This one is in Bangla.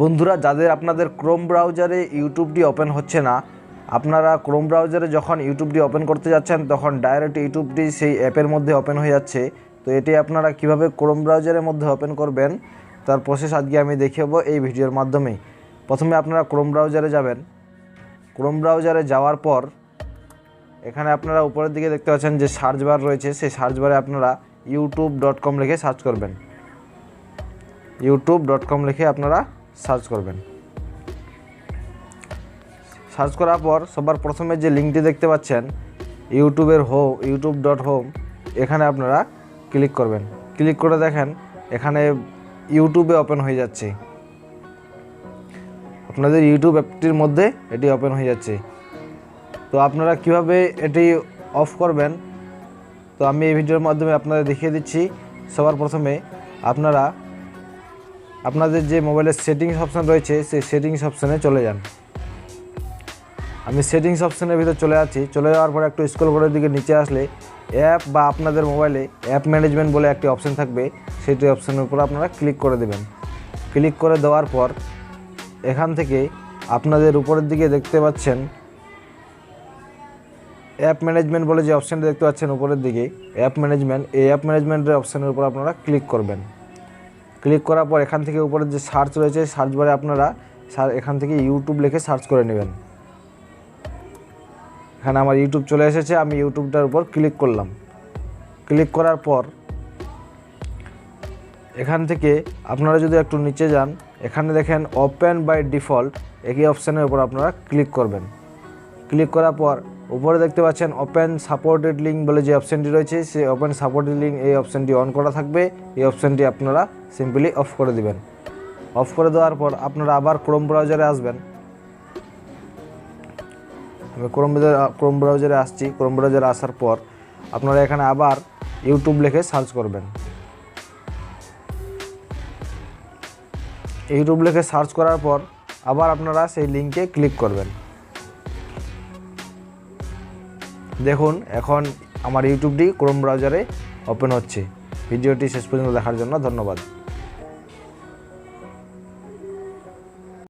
বন্ধুরা, যাদের আপনাদের ক্রোম ব্রাউজারে ইউটিউবটি ওপেন হচ্ছে না, আপনারা ক্রোম ব্রাউজারে যখন ইউটিউবটি ওপেন করতে যাচ্ছেন তখন ডাইরেক্ট ইউটিউবটি সেই অ্যাপের মধ্যে ওপেন হয়ে যাচ্ছে। তো এটি আপনারা কিভাবে ক্রোম ব্রাউজারের মধ্যে ওপেন করবেন তার প্রসেস আজকে আমি দেখাবো এই ভিডিওর মাধ্যমে। প্রথমে আপনারা ক্রোম ব্রাউজারে যাবেন। ক্রোম ব্রাউজারে যাওয়ার পর এখানে আপনারা উপরের দিকে দেখতে পাচ্ছেন যে সার্চ বার রয়েছে, সেই সার্চ বারে আপনারা youtube.com লিখে সার্চ করবেন। youtube.com লিখে আপনারা সার্চ করবেন। সার্চ করার পর সবার প্রথমে যে লিঙ্কটি দেখতে পাচ্ছেন ইউটিউবের youtube.home, এখানে আপনারা ক্লিক করবেন। ক্লিক করে দেখেন এখানে ইউটিউবে ওপেন হয়ে যাচ্ছে। আপনাদের ইউটিউব অ্যাপটির মধ্যে এটি ওপেন হয়ে যাচ্ছে। তো আপনারা কিভাবে এটি অফ করবেন তো আমি এই ভিডিওর মাধ্যমে আপনাদের দেখিয়ে দিচ্ছি। সবার প্রথমে আপনারা আপনাদের যে মোবাইলের সেটিংস অপশান রয়েছে সেই সেটিংস অপশানে চলে যান। আমি সেটিংস অপশানের ভিতরে চলে যাচ্ছি। চলে যাওয়ার পর একটু স্ক্রল করার দিকে নিচে আসলে অ্যাপ বা আপনাদের মোবাইলে অ্যাপ ম্যানেজমেন্ট বলে একটি অপশান থাকবে, সেটি অপশানের উপর আপনারা ক্লিক করে দেবেন। ক্লিক করে দেওয়ার পর এখান থেকে আপনাদের উপরের দিকে দেখতে পাচ্ছেন অ্যাপ ম্যানেজমেন্ট বলে যে অপশানটা দেখতে পাচ্ছেন উপরের দিকে অ্যাপ ম্যানেজমেন্ট, এই অ্যাপ ম্যানেজমেন্টের অপশানের উপর আপনারা ক্লিক করবেন। ক্লিক করার পর এখান থেকে উপরে যে সার্চ রয়েছে সার্চ বারে আপনারা এখান থেকে ইউটিউব লিখে সার্চ করে নেবেন। এখানে আমার ইউটিউব চলে এসেছে, আমি ইউটিউবটার উপর ক্লিক করলাম। ক্লিক করার পর এখান থেকে আপনারা যদি একটু নিচে যান, এখানে দেখেন ওপেন বাই ডিফল্ট, একই অপশানের উপর আপনারা ক্লিক করবেন। ক্লিক করার পর উপরে দেখতে পাচ্ছেন ওপেন সাপোর্টেড লিঙ্ক বলে যে অপশানটি রয়েছে, সেই ওপেন সাপোর্টেড লিঙ্ক এই অপশানটি অন করা থাকবে। এই অপশানটি আপনারা সিম্পলি অফ করে দিবেন। অফ করে দেওয়ার পর আপনারা আবার ক্রোম ব্রাউজারে আসবেন। আমি ক্রোম ব্রাউজারে আসছি। ক্রোম ব্রাউজারে আসার পর আপনারা এখানে আবার ইউটিউব লিখে সার্চ করবেন। ইউটিউব লিখে সার্চ করার পর আবার আপনারা সেই লিঙ্কে ক্লিক করবেন। দেখুন এখন আমার ইউটিউবটি ক্রোম ব্রাউজারে ওপেন হচ্ছে। ভিডিওটি শেষ পর্যন্ত দেখার জন্য ধন্যবাদ।